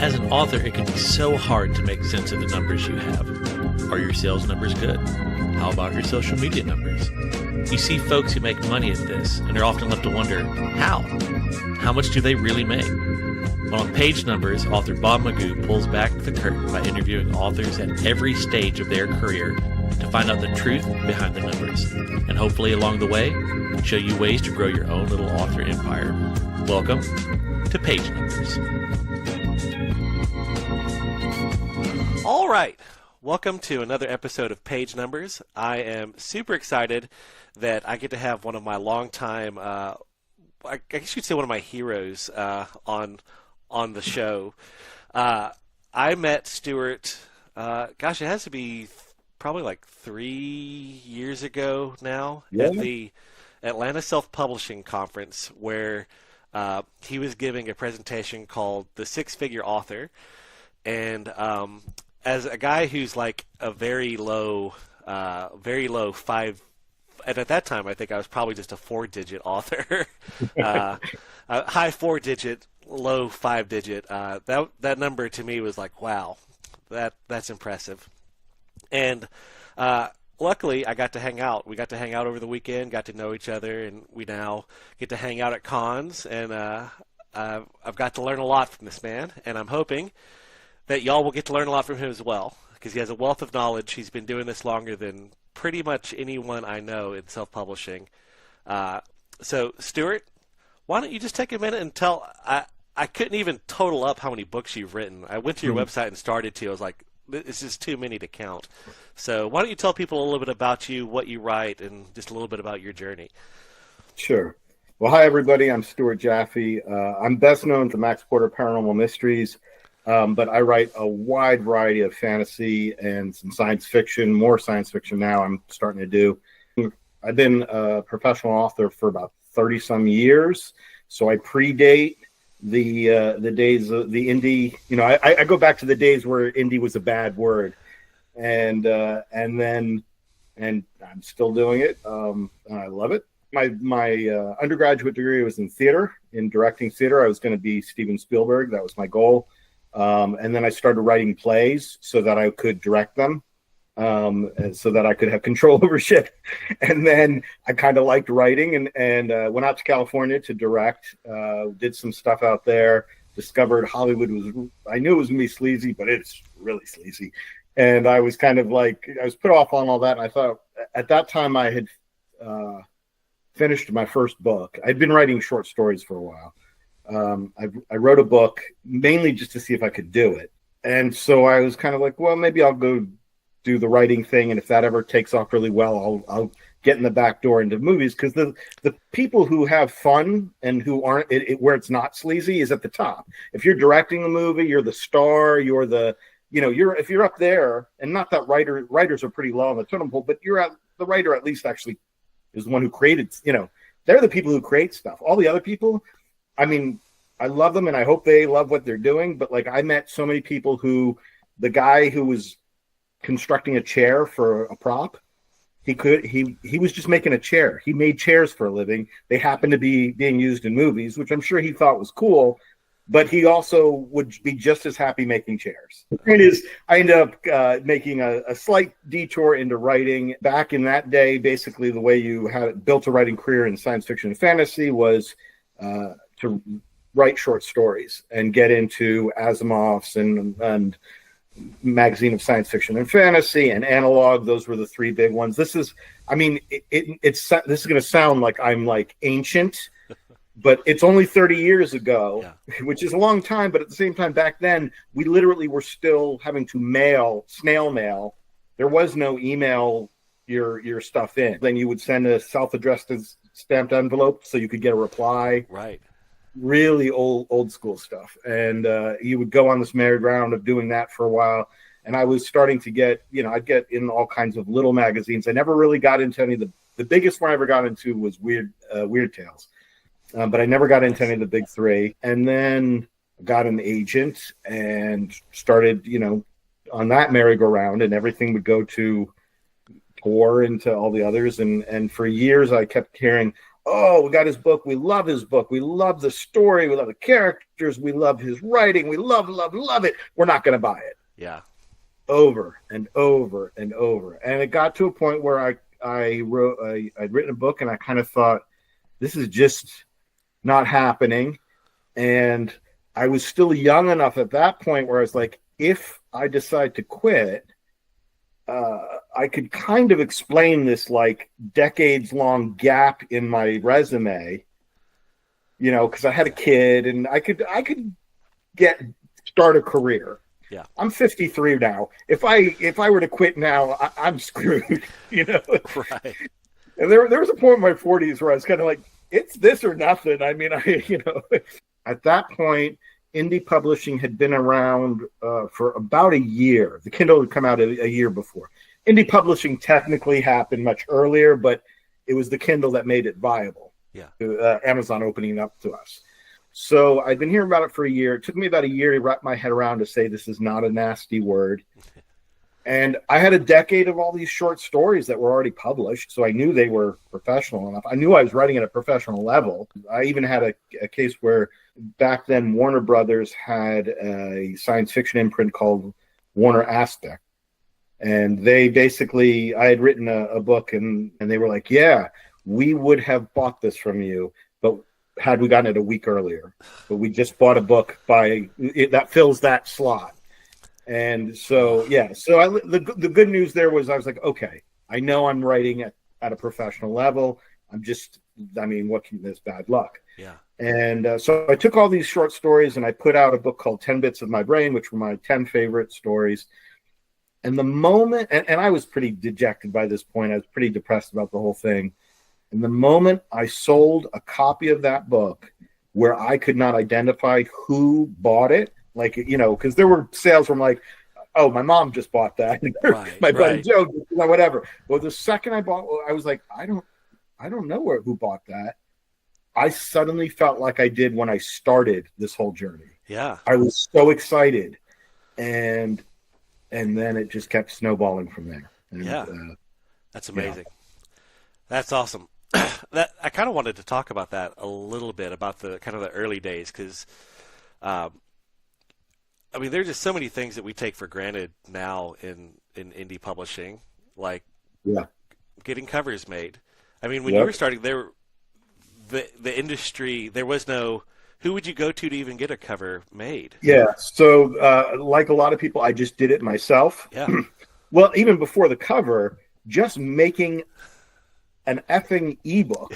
As an author, it can be so hard to make sense of the numbers you have. Are your sales numbers good? How about your social media numbers? You see folks who make money at this, and are often left to wonder, how? How much do they really make? Well, on Page Numbers, author Bob McGough pulls back the curtain by interviewing authors at every stage of their career to find out the truth behind the numbers, and hopefully along the way, show you ways to grow your own little author empire. Welcome to Page Numbers. All right. Welcome to another episode of Page Numbers. I am super excited that I get to have one of my longtime, I guess you'd say one of my heroes on the show. I met Stuart, it has to be probably like 3 years ago now at the Atlanta Self-Publishing Conference, where he was giving a presentation called The Six-Figure Author. And as a guy who's like a very low five, and at that time I think I was probably just a 4-digit author, a high 4-digit, low 5-digit. That number to me was like, wow, that's impressive. And luckily I got to hang out. We got to hang out over the weekend, got to know each other, and we now get to hang out at cons. And I've got to learn a lot from this man, and I'm hoping that y'all will get to learn a lot from him as well, because he has a wealth of knowledge. He's been doing this longer than pretty much anyone I know in self-publishing. So, Stuart, why don't you just take a minute and tell... I couldn't even total up how many books you've written. I went to your website and started to. I was like, it's just too many to count. So why don't you tell people a little bit about you, what you write, and just a little bit about your journey. Sure. Well, hi, everybody. I'm Stuart Jaffe. I'm best known for Max Porter Paranormal Mysteries. But I write a wide variety of fantasy and some science fiction, more science fiction now I'm starting to do. I've been a professional author for about 30-some years, so I predate the days of the indie. You know, I go back to the days where indie was a bad word, and I'm still doing it. And I love it. My undergraduate degree was in theater, in directing theater. I was going to be Steven Spielberg. That was my goal. And then I started writing plays so that I could direct them, and so that I could have control over shit. And then I kind of liked writing and went out to California to direct, did some stuff out there, discovered Hollywood I knew it was going to be sleazy, but it's really sleazy. And I was kind of like, I was put off on all that. And I thought at that time I had finished my first book. I'd been writing short stories for a while. I wrote a book mainly just to see if I could do it. And so I was kind of like, well, maybe I'll go do the writing thing. And if that ever takes off really well, I'll get in the back door into movies. Because the people who have fun and who aren't where it's not sleazy is at the top. If you're directing a movie, you're the star, you're the, if you're up there, and not that writers are pretty low on the totem pole, but the writer at least actually is the one who created, they're the people who create stuff. All the other people, I mean, I love them and I hope they love what they're doing. But like I met so many people the guy who was constructing a chair for a prop, he was just making a chair. He made chairs for a living. They happened to be being used in movies, which I'm sure he thought was cool, but he also would be just as happy making chairs. The point is, I ended up making a slight detour into writing. Back in that day, basically the way you had built a writing career in science fiction and fantasy was to write short stories and get into Asimov's and Magazine of Science Fiction and Fantasy and Analog. Those were the three big ones. This is going to sound like I'm like ancient, but it's only 30 years ago, which is a long time. But at the same time, back then, we literally were still having to snail mail. There was no email your stuff in. Then you would send a self-addressed stamped envelope so you could get a reply. Right. Really old school stuff. And you would go on this merry-go-round of doing that for a while. And I was starting to get, I'd get in all kinds of little magazines. I never really got into any of the biggest one I ever got into was Weird Tales. But I never got into any of the big three. And then got an agent and started, on that merry-go-round, and everything would go to tour into all the others. And for years I kept hearing, oh, we got his book. We love his book. We love the story. We love the characters. We love his writing. We love it. We're not going to buy it. Yeah. Over and over and over. And it got to a point where I'd written a book and I kind of thought, this is just not happening. And I was still young enough at that point where I was like, if I decide to quit, I could kind of explain this like decades long gap in my resume, you know, because I had a kid and I could start a career. Yeah. I'm 53 now. If I were to quit now, I'm screwed, you know. Right. And there was a point in my 40s where I was kind of like, it's this or nothing. I mean, at that point, indie publishing had been around for about a year. The Kindle had come out a year before. Indie publishing technically happened much earlier, but it was the Kindle that made it viable. Yeah. Amazon opening up to us. So I'd been hearing about it for a year. It took me about a year to wrap my head around to say this is not a nasty word. And I had a decade of all these short stories that were already published, so I knew they were professional enough. I knew I was writing at a professional level. I even had a case where back then Warner Brothers had a science fiction imprint called Warner Aspect. And they basically, I had written a book and they were like, yeah, we would have bought this from you, but had we gotten it a week earlier. But we just bought a book that fills that slot. And so, yeah, so the good news there was I was like, okay, I know I'm writing at a professional level. What can this bad luck? Yeah. And so I took all these short stories and I put out a book called 10 Bits of My Brain, which were my 10 favorite stories. And the moment, and I was pretty dejected by this point, I was pretty depressed about the whole thing. And the moment I sold a copy of that book where I could not identify who bought it, like, you know, because there were sales from like, oh, my mom just bought that. Right, my buddy Joe, whatever. Well, the second I bought, I was like, I don't know who bought that. I suddenly felt like I did when I started this whole journey. Yeah. I was so excited. And then it just kept snowballing from there. And, yeah. That's amazing. Yeah. That's awesome. I kind of wanted to talk about that a little bit, about the kind of the early days, because there's just so many things that we take for granted now in indie publishing, like getting covers made. I mean, when you were starting, the industry, there was no, who would you go to even get a cover made? Yeah, so like a lot of people, I just did it myself. Yeah. Well, even before the cover, just making an effing ebook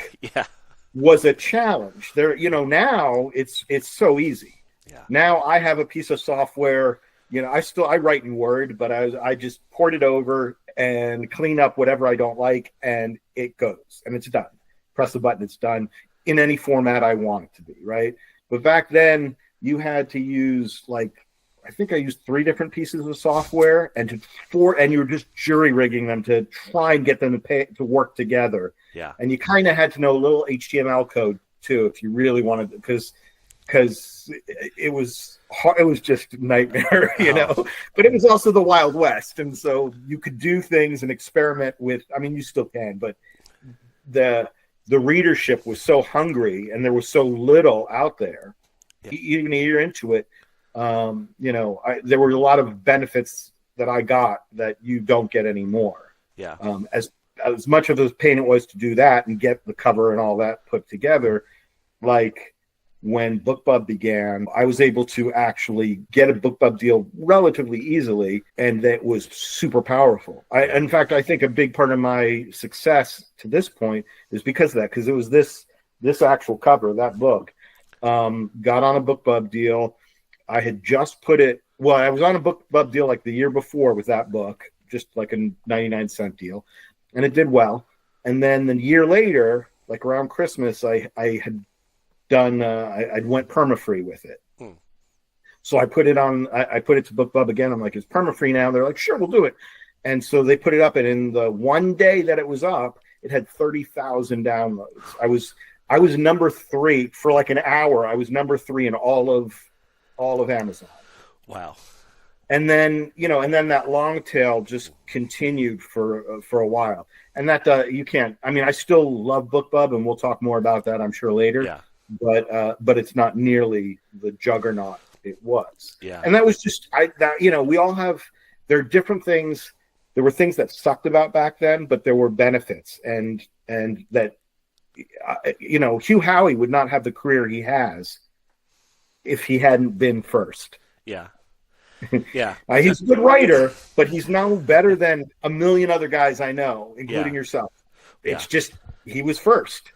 was a challenge. There, you know, now it's so easy. Yeah. Now I have a piece of software, you know, I write in Word, but I just port it over and clean up whatever I don't like, and it goes, and it's done. Press the button, it's done in any format I want it to be, right? But back then you had to use, like, I think I used 3 different pieces of software, and you were just jury rigging them to try and get them to work together. Yeah. And you kind of had to know a little HTML code too, if you really wanted, because it was hard, it was just a nightmare, you know. But it was also the Wild West, and so you could do things and experiment with. I mean, you still can, but the readership was so hungry, and there was so little out there. Even a year into it, you know, there were a lot of benefits that I got that you don't get anymore. Yeah. As much of the pain it was to do that and get the cover and all that put together, like when BookBub began, I was able to actually get a BookBub deal relatively easily, and that was super powerful. In fact, I think a big part of my success to this point is because of that, because it was this actual cover, that book, got on a BookBub deal. I had just I was on a BookBub deal like the year before with that book, just like a 99-cent deal, and it did well. And then the year later, like around Christmas, I had done, I went perma-free with it. So I put it on, I put it to BookBub again. I'm like, it's perma-free now. They're like, sure, we'll do it. And so they put it up, and in the one day that it was up, it had 30,000 downloads. I was number 3 for like an hour. I was number 3 in all of Amazon. Wow. and then that long tail just continued for a while. And that you can't. I mean, I still love BookBub, and we'll talk more about that, I'm sure, later. Yeah. But it's not nearly the juggernaut it was. Yeah. And that was just we all have. There are different things. There were things that sucked about back then, but there were benefits, and that Hugh Howey would not have the career he has if he hadn't been first. Yeah. Yeah. He's a good writer, but he's now better than a million other guys I know, including yourself. It's just he was first.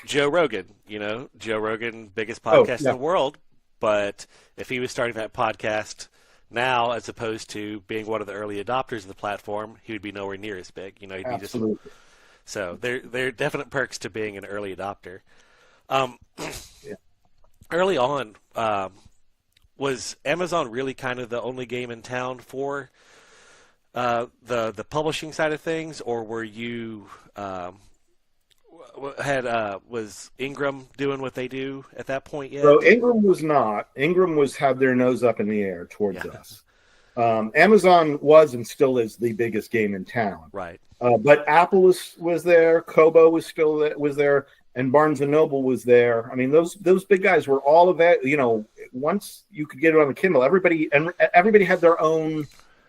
Joe Rogan, Joe Rogan, biggest podcast in the world. But if he was starting that podcast now, as opposed to being one of the early adopters of the platform, he would be nowhere near as big. He'd Absolutely. be so there are definite perks to being an early adopter. Early on, was Amazon really kind of the only game in town for the publishing side of things, or were you was Ingram doing what they do at that point yet? So Ingram was not. Ingram had their nose up in the air towards us. Amazon was and still is the biggest game in town. Right. But Apple was there. Kobo was there, and Barnes and Noble was there. I mean, those big guys were all of that. Once you could get it on the Kindle, everybody had their own,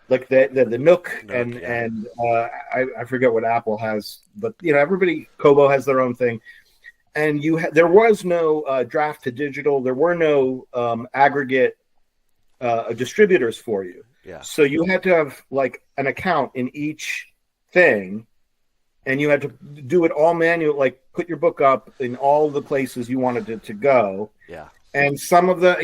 like the Nook and I forget what Apple has, but Kobo has their own thing. And there was no draft to digital. There were no aggregate distributors for you. Yeah. So you had to have like an account in each thing, and you had to do it all manual, like put your book up in all the places you wanted it to go. Yeah. And some of the,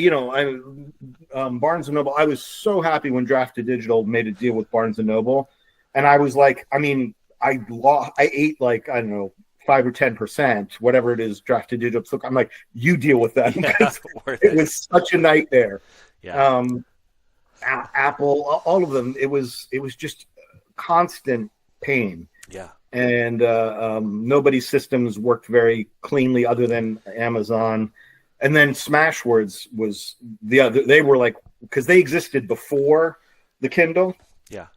Barnes and Noble, I was so happy when Draft to Digital made a deal with Barnes and Noble. And I was like, I ate like, I don't know, 5 or 10%, whatever it is, Draft to Digital. So I'm like, you deal with that. Because it was such a nightmare. Yeah. Apple, all of them, it was just constant pain. Yeah. And nobody's systems worked very cleanly other than Amazon. And then Smashwords was the other. They were like, because they existed before the Kindle. Yeah.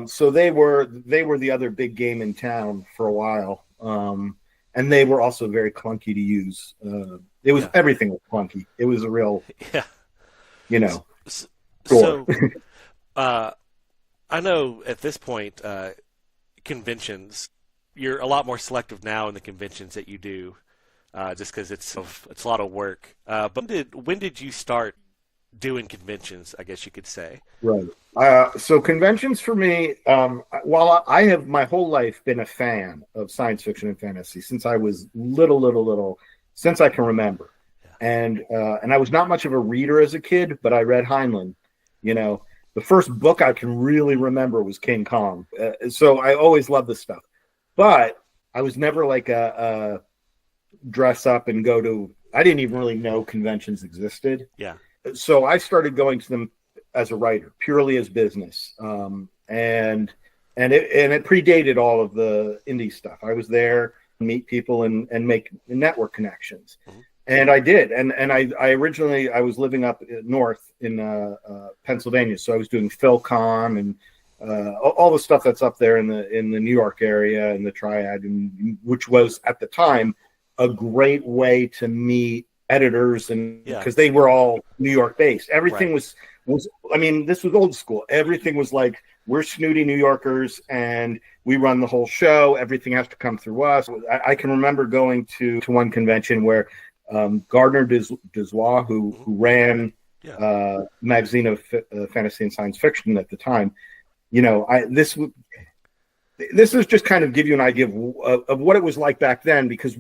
So they were the other big game in town for a while. And they were also very clunky to use. Everything was clunky. It was a real, So, I know at this point, conventions, you're a lot more selective now in the conventions that you do. Just because it's a lot of work. But when did you start doing conventions, I guess you could say? Right. So conventions for me, while I have my whole life been a fan of science fiction and fantasy since I was little, since I can remember. Yeah. And I was not much of a reader as a kid, but I read Heinlein. The first book I can really remember was King Kong. So I always loved this stuff. But I was never like a dress up and go to. I didn't even really know conventions existed. Yeah. So I started going to them as a writer, purely as business, and it predated all of the indie stuff. I was there to meet people and make network connections, and I did. And I originally I was living up north in Pennsylvania, so I was doing PhilCon and all the stuff that's up there in the New York area and the Triad, and which was at the time a great way to meet editors, and because they were all New York based. Everything was I mean, this was old school. Everything was like, we're snooty New Yorkers and we run the whole show. Everything has to come through us. I can remember going to one convention where Gardner Dozois, who ran magazine of fantasy and science fiction at the time, this is just kind of give you an idea of what it was like back then, because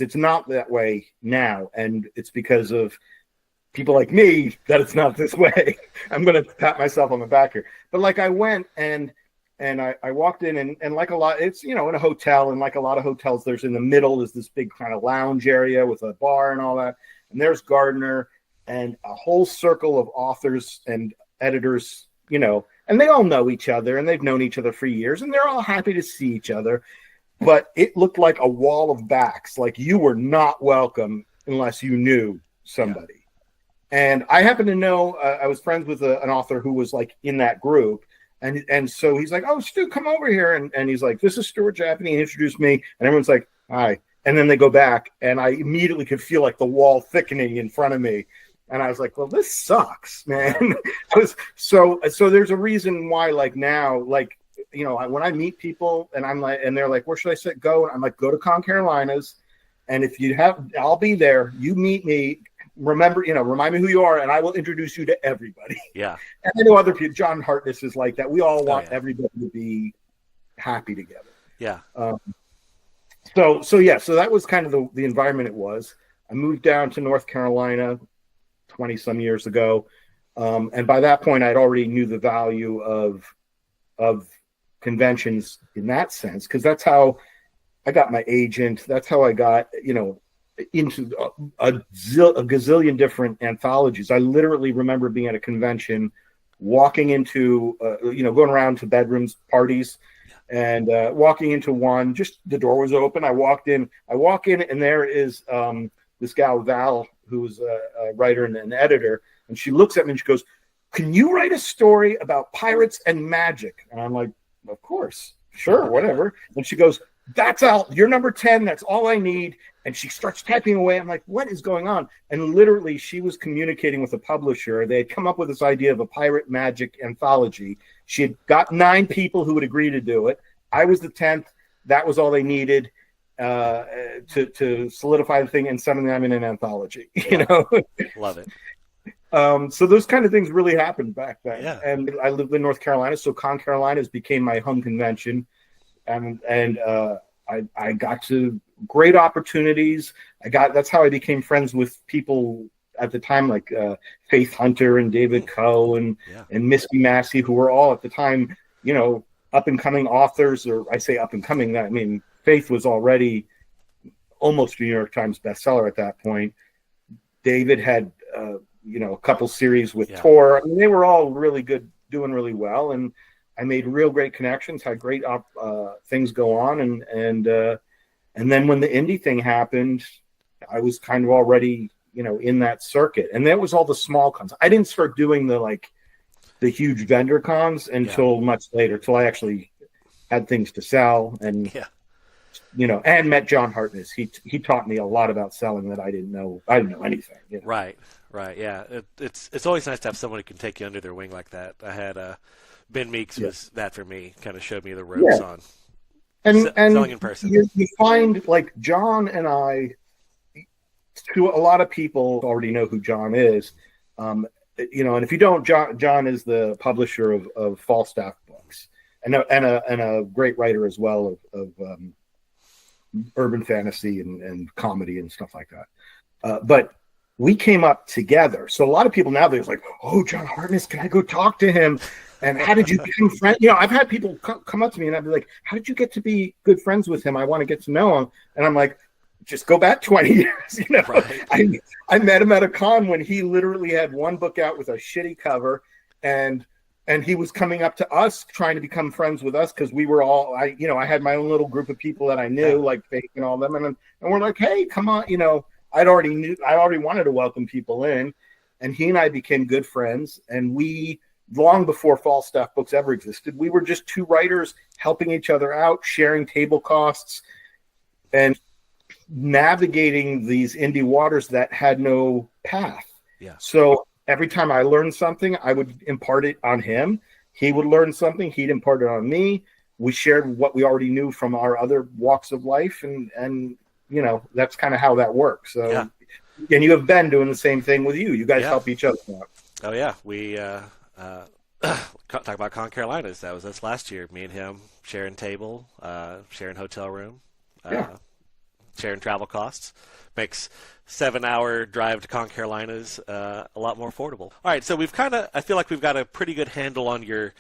it's not that way now, and it's because of people like me that it's not this way. I'm going to pat myself on the back here, but like I went and I walked in and like a lot, it's in a hotel, and like a lot of hotels, there's in the middle is this big kind of lounge area with a bar and all that, and there's Gardner and a whole circle of authors and editors, and they all know each other, and they've known each other for years, and they're all happy to see each other. But it looked like a wall of backs. Like you were not welcome unless you knew somebody. And I happen to know I was friends with an author who was like in that group. And so he's like, "Oh, Stu, come over here." And he's like, "This is Stuart Jaffe." And he introduced me. And everyone's like, "Hi." And then they go back. And I immediately could feel like the wall thickening in front of me. And I was like, "Well, this sucks, man." So there's a reason why, like now, like, you know, when I meet people and I'm like, and they're like, "Where should I go?" And I'm like, "Go to Con Carolinas. And if you have, I'll be there. You meet me. Remember, you know, remind me who you are, and I will introduce you to everybody." Yeah. And I know other people. John Hartness is like that. We all want everybody to be happy together. Yeah. So that was kind of the environment it was. I moved down to North Carolina 20 some years ago. And by that point, I'd already knew the value of conventions in that sense, because that's how I got my agent. That's how I got, you know, into a gazillion different anthologies. I literally remember being at a convention, walking into, you know, going around to bedrooms, parties, and walking into one, just the door was open. I walk in, and there is this gal, Val, who's a writer and an editor. And she looks at me and she goes, "Can you write a story about pirates and magic?" And I'm like, "Of course, sure, whatever." And she goes, "That's all. You're number 10. That's all I need." And she starts typing away. I'm like, "What is going on?" And literally, she was communicating with a publisher. They had come up with this idea of a pirate magic anthology. She had got 9 people who would agree to do it. I was the 10th. That was all they needed to solidify the thing and suddenly I'm in an anthology. You know, love it. So those kind of things really happened back then. Yeah. And I lived in North Carolina, so Con Carolinas became my home convention, and I got to great opportunities. That's how I became friends with people at the time, like Faith Hunter and David Coe and Misty Massey, who were all at the time, you know, up and coming authors. Or I say up and coming, I mean Faith was already almost a New York Times bestseller at that point. David had you know, a couple series with Tor. I mean, they were all really good, doing really well, and I made real great connections, had great things go on, and then when the indie thing happened, I was kind of already, you know, in that circuit, and that was all the small cons. I didn't start doing the huge vendor cons until much later, till I actually had things to sell, and you know, and met John Hartness. He taught me a lot about selling that I didn't know. I didn't know anything. You know? Right. Yeah. It's always nice to have someone who can take you under their wing like that. I had Ben Meeks was that for me. Kind of showed me the ropes on selling in person. You find, like, John and I, who a lot of people already know who John is. You know, and if you don't, John is the publisher of Falstaff books and a great writer as well of urban fantasy and comedy and stuff like that. But we came up together. So a lot of people nowadays like, "Oh, John Hartness, can I go talk to him? And how did you become friends?" You know, I've had people come up to me and I'd be like, "How did you get to be good friends with him? I want to get to know him." And I'm like, "Just go back 20 years." You know, I met him at a con when he literally had one book out with a shitty cover, and he was coming up to us trying to become friends with us because we were all, I had my own little group of people that I knew, like Faith and all them, and we're like, "Hey, come on," you know. I already wanted to welcome people in, and he and I became good friends. And we, long before Falstaff books ever existed, we were just 2 writers helping each other out, sharing table costs, and navigating these indie waters that had no path. Yeah. So every time I learned something, I would impart it on him. He would learn something, he'd impart it on me. We shared what we already knew from our other walks of life, and you know, that's kind of how that works. So, and you have Ben doing the same thing with you. You guys help each other out. Oh yeah, we talk about Con Carolinas. That's last year. Me and him sharing table, sharing hotel room, sharing travel costs. Makes 7-hour drive to Con Carolinas a lot more affordable. All right, so I feel like we've got a pretty good handle on your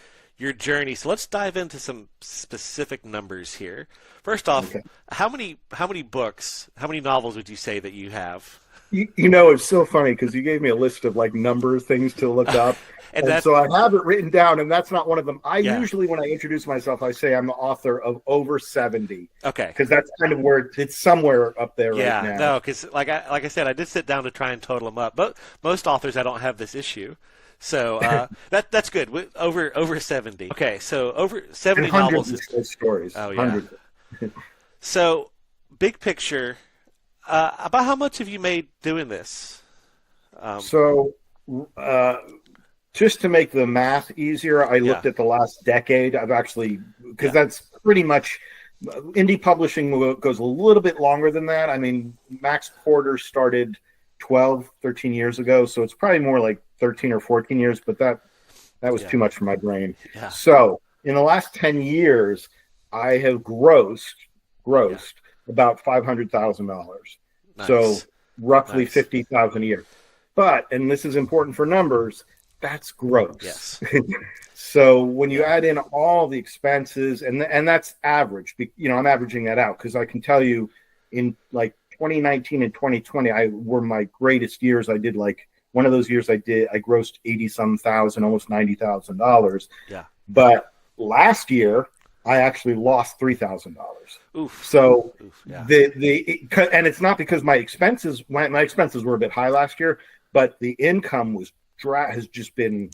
journey. So let's dive into some specific numbers here. First off, how many books, how many novels would you say that you have? It's so funny because you gave me a list of like number things to look up. And So I have it written down, and that's not one of them. I Yeah. usually, when I introduce myself, I say I'm the author of over 70, Okay. because that's kind of where it's somewhere up there Yeah, right now. no, because like I said, I did sit down to try and total them up. But most authors, I don't have this issue, so that's good. Over 70. Okay, so over 70 And hundreds novels. of stories. Oh yeah. Hundreds. So big picture, about how much have you made doing this? So, just to make the math easier, I looked at the last decade. I've actually, because that's pretty much, indie publishing goes a little bit longer than that. I mean, Max Porter started 12, 13 years ago, so it's probably more like 13 or 14 years, but that was too much for my brain. Yeah. So in the last 10 years, I have grossed about $500,000. Nice. So roughly Nice. $50,000 a year. But, and this is important for numbers, that's gross. Yes. So when you add in all the expenses, and that's average, I'm averaging that out because I can tell you in like 2019 and 2020, were my greatest years. I did like one of those years I grossed 80-some thousand, almost $90,000. Yeah. But last year I actually lost $3,000. Oof. So yeah. And it's not because my expenses were a bit high last year, but the income has just been,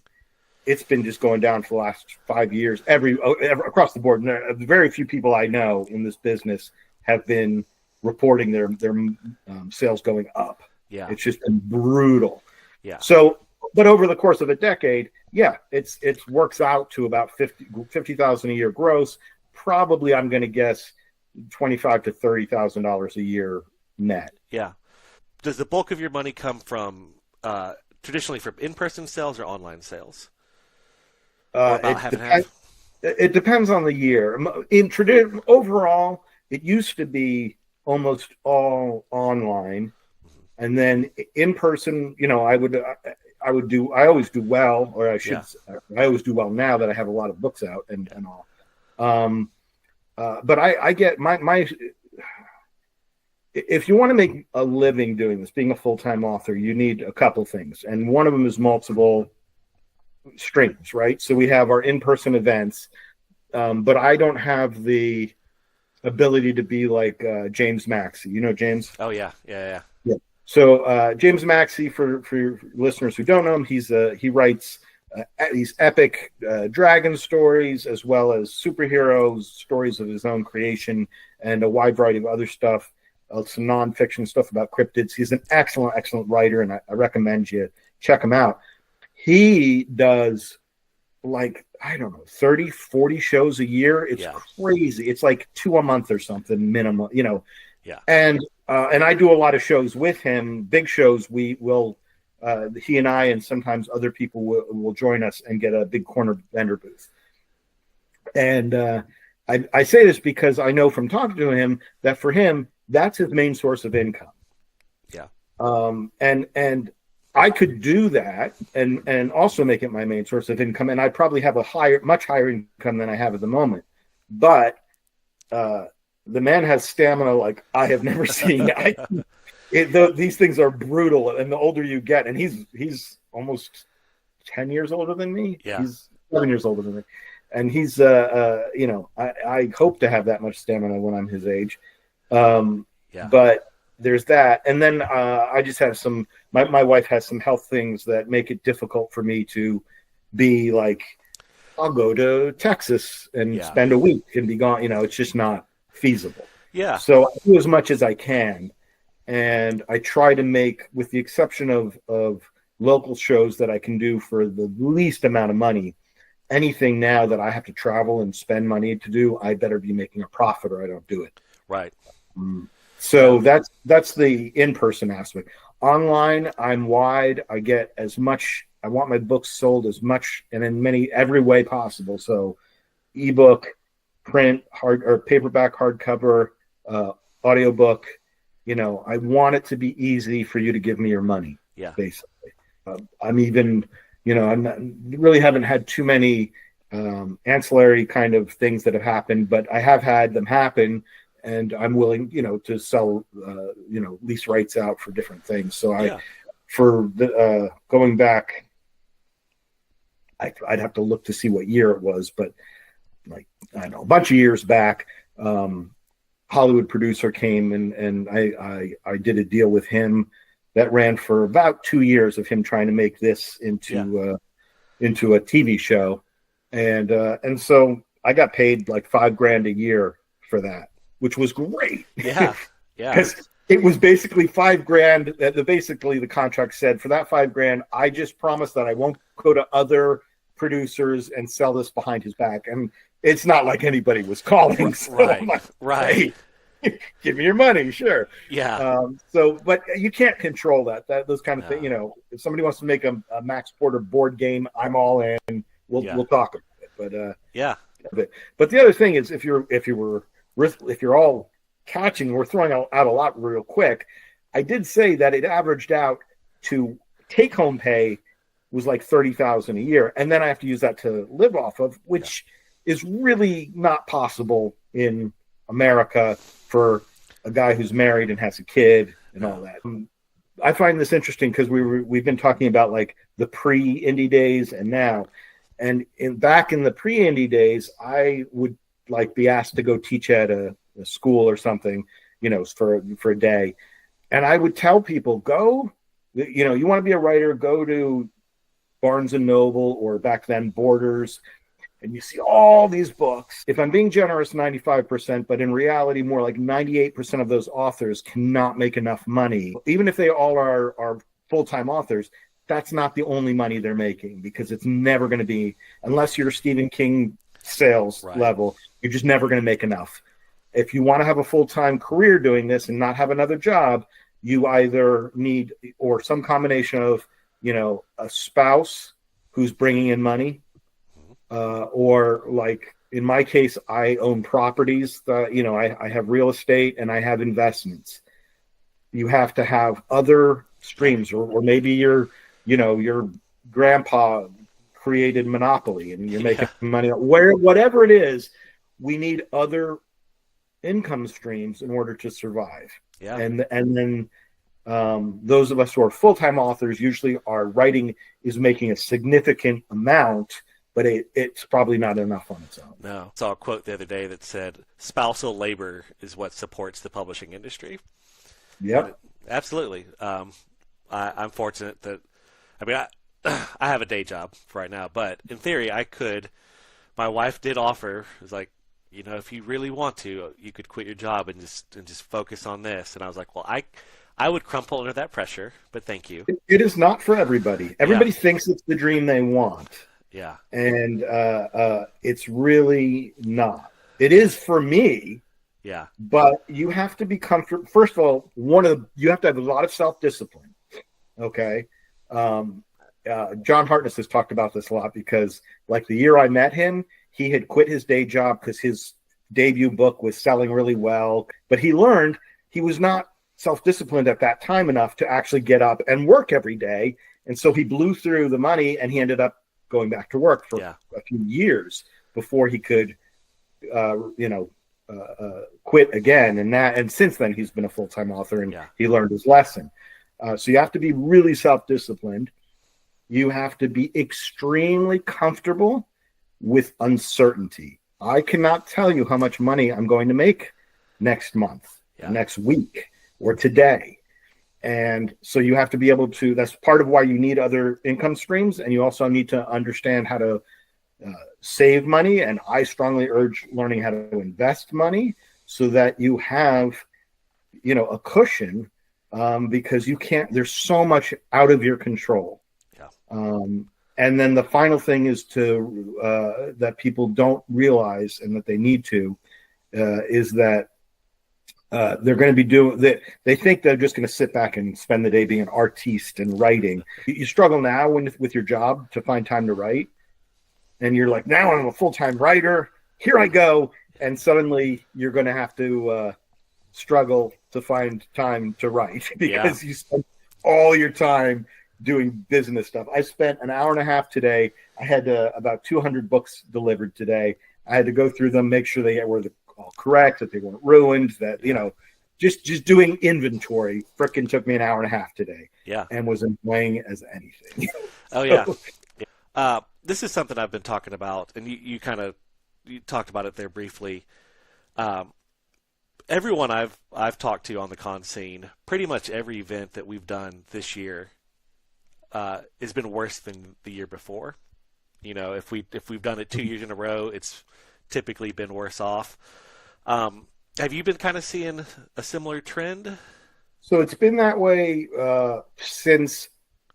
it's been just going down for the last 5 years, every across the board. Very few people I know in this business have been reporting their sales going up. Yeah. It's just been brutal. Yeah. So, but over the course of a decade, it works out to about $50,000 a year gross. Probably, I'm going to guess $25,000 to $30,000 a year net. Yeah. Does the bulk of your money come from traditionally from in-person sales or online sales? Or about half and half? It depends on the year. Overall, it used to be almost all online, and then in person. I always do well, or I always do well now that I have a lot of books out and all. But I get my if you want to make a living doing this, being a full-time author, you need a couple things, and one of them is multiple streams, right? So we have our in-person events, but I don't have the ability to be like James Maxey. You know James? Oh yeah. So James Maxey, for listeners who don't know him, he writes these epic dragon stories as well as superheroes, stories of his own creation, and a wide variety of other stuff, some nonfiction stuff about cryptids. He's an excellent writer, and I recommend you check him out. He does like, I don't know, 30, 40 shows a year. It's crazy. It's like 2 a month or something minimum, Yeah. And I do a lot of shows with him, big shows. We will, he and I, and sometimes other people will join us and get a big corner vendor booth. And I say this because I know from talking to him that for him, that's his main source of income. Yeah. And I could do that and also make it my main source of income, and I'd probably have much higher income than I have at the moment. But the man has stamina like I have never seen. These things are brutal, and the older you get, and he's almost 10 years older than me. Yeah. He's 7 years older than me, and he's I hope to have that much stamina when I'm his age. But there's that, and then I just have some. My wife has some health things that make it difficult for me to be like, I'll go to Texas and spend a week and be gone. It's just not feasible. Yeah. So I do as much as I can, and I try to make, with the exception of local shows that I can do for the least amount of money, anything now that I have to travel and spend money to do, I better be making a profit or I don't do it. Right. So that's the in-person aspect. Online, I'm wide. I get as much. I want my books sold as much and in every way possible. So, ebook, print, hard or paperback, hardcover, audiobook. I want it to be easy for you to give me your money. Yeah. Basically, I'm even. Really haven't had too many ancillary kind of things that have happened, but I have had them happen. and I'm willing, to sell, lease rights out for different things. So going back, I'd have to look to see what year it was, but like, I don't know, a bunch of years back, Hollywood producer came and I did a deal with him that ran for about 2 years of him trying to make this into a TV show. And so I got paid like $5,000 a year for that, which was great. Yeah. Because it was basically $5,000. Basically, the contract said, for that $5,000, I just promised that I won't go to other producers and sell this behind his back. And it's not like anybody was calling. So Right. like, Right. hey, give me your money, sure. Yeah. But you can't control those kind of things. If somebody wants to make a Max Porter board game, I'm all in. We'll talk about it. But But the other thing is, if you're all catching, we're throwing out a lot real quick. I did say that it averaged out to take home pay was like $30,000 a year, and then I have to use that to live off of, which is really not possible in America for a guy who's married and has a kid and all that. I find this interesting because we've been talking about like the pre-indie days and now. And back in the pre-indie days, I would like be asked to go teach at a school or something, for a day. And I would tell people, go, you want to be a writer, go to Barnes and Noble, or back then Borders, and you see all these books. If I'm being generous, 95%, but in reality, more like 98% of those authors cannot make enough money. Even if they all are full-time authors, that's not the only money they're making, because it's never going to be, unless you're Stephen King sales level, you're just never going to make enough. If you want to have a full-time career doing this and not have another job, you either need, or some combination of, a spouse who's bringing in money, or like in my case, I own properties. I have real estate and I have investments. You have to have other streams, or maybe your grandpa created Monopoly and you're making money. Whatever it is, we need other income streams in order to survive. Yeah. And then those of us who are full-time authors, usually our writing is making a significant amount, but it's probably not enough on its own. No. I saw a quote the other day that said, spousal labor is what supports the publishing industry. Yep. Absolutely. I'm fortunate that, I have a day job for right now, but in theory my wife did offer, it was like, if you really want to, you could quit your job and just focus on this. And I was like, well, I would crumple under that pressure, but thank you. It is not for everybody. Everybody thinks it's the dream they want. Yeah. And it's really not. It is for me. Yeah. But you have to be comfortable. First of all, you have to have a lot of self-discipline. Okay. John Hartness has talked about this a lot, because like the year I met him, he had quit his day job because his debut book was selling really well, but he learned he was not self-disciplined at that time enough to actually get up and work every day. And so he blew through the money and he ended up going back to work for a few years before he could, quit again. And since then he's been a full-time author and he learned his lesson. So you have to be really self-disciplined. You have to be extremely comfortable with uncertainty. I cannot tell you how much money I'm going to make next month, next week, or today. And so you have to be able to, that's part of why you need other income streams. And you also need to understand how to save money. And I strongly urge learning how to invest money so that you have, a cushion, because there's so much out of your control. And then the final thing is that people don't realize, and that they need to, is that they're going to be they think they're just going to sit back and spend the day being an artiste and writing. You struggle now with your job to find time to write. And you're like, now I'm a full-time writer. Here I go. And suddenly you're going to have to struggle to find time to write because you spend all your time doing business stuff. I spent an hour and a half today. I had about 200 books delivered today. I had to go through them, make sure they were all correct, that they weren't ruined, that, you know, just doing inventory frickin' took me an hour and a half today. Yeah. And was annoying as anything. Oh, yeah. This is something I've been talking about, and you talked about it there briefly. Everyone I've talked to on the con scene, pretty much every event that we've done this year has been worse than the year before. You know, if we've done it 2 years in a row, it's typically been worse off. Have you been kind of seeing a similar trend? So it's been that way since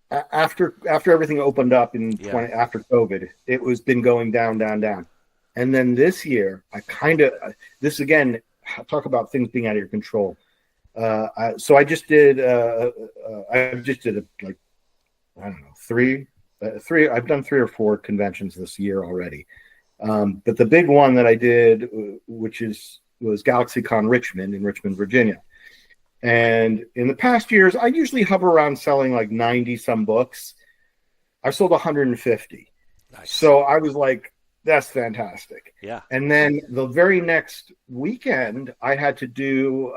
after everything opened up in after COVID. It was been going down, and then this year I this again, talk about things being out of your control. So I just did like, I don't know, three. I've done 3 or 4 conventions this year already. But the big one that I did, which was GalaxyCon Richmond in Richmond, Virginia. And in the past years, I usually hover around selling like 90 some books. I sold 150. Nice. So I was like, that's fantastic. Yeah. And then the very next weekend, I had to do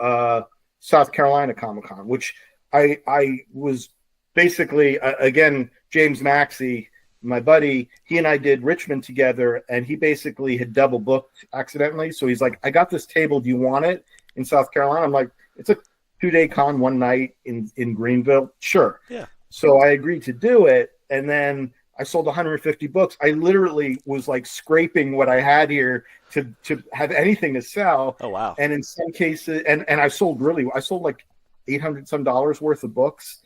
South Carolina Comic-Con, which I was basically, again, James Maxey, my buddy, he and I did Richmond together, and he basically had double booked accidentally. So he's like, I got this table. Do you want it in South Carolina? I'm like, it's a 2-day con, one night in Greenville. Sure. Yeah. So I agreed to do it. And then I sold 150 books. I literally was like scraping what I had here to have anything to sell. Oh, wow. And in some cases, and I sold like $800 some worth of books.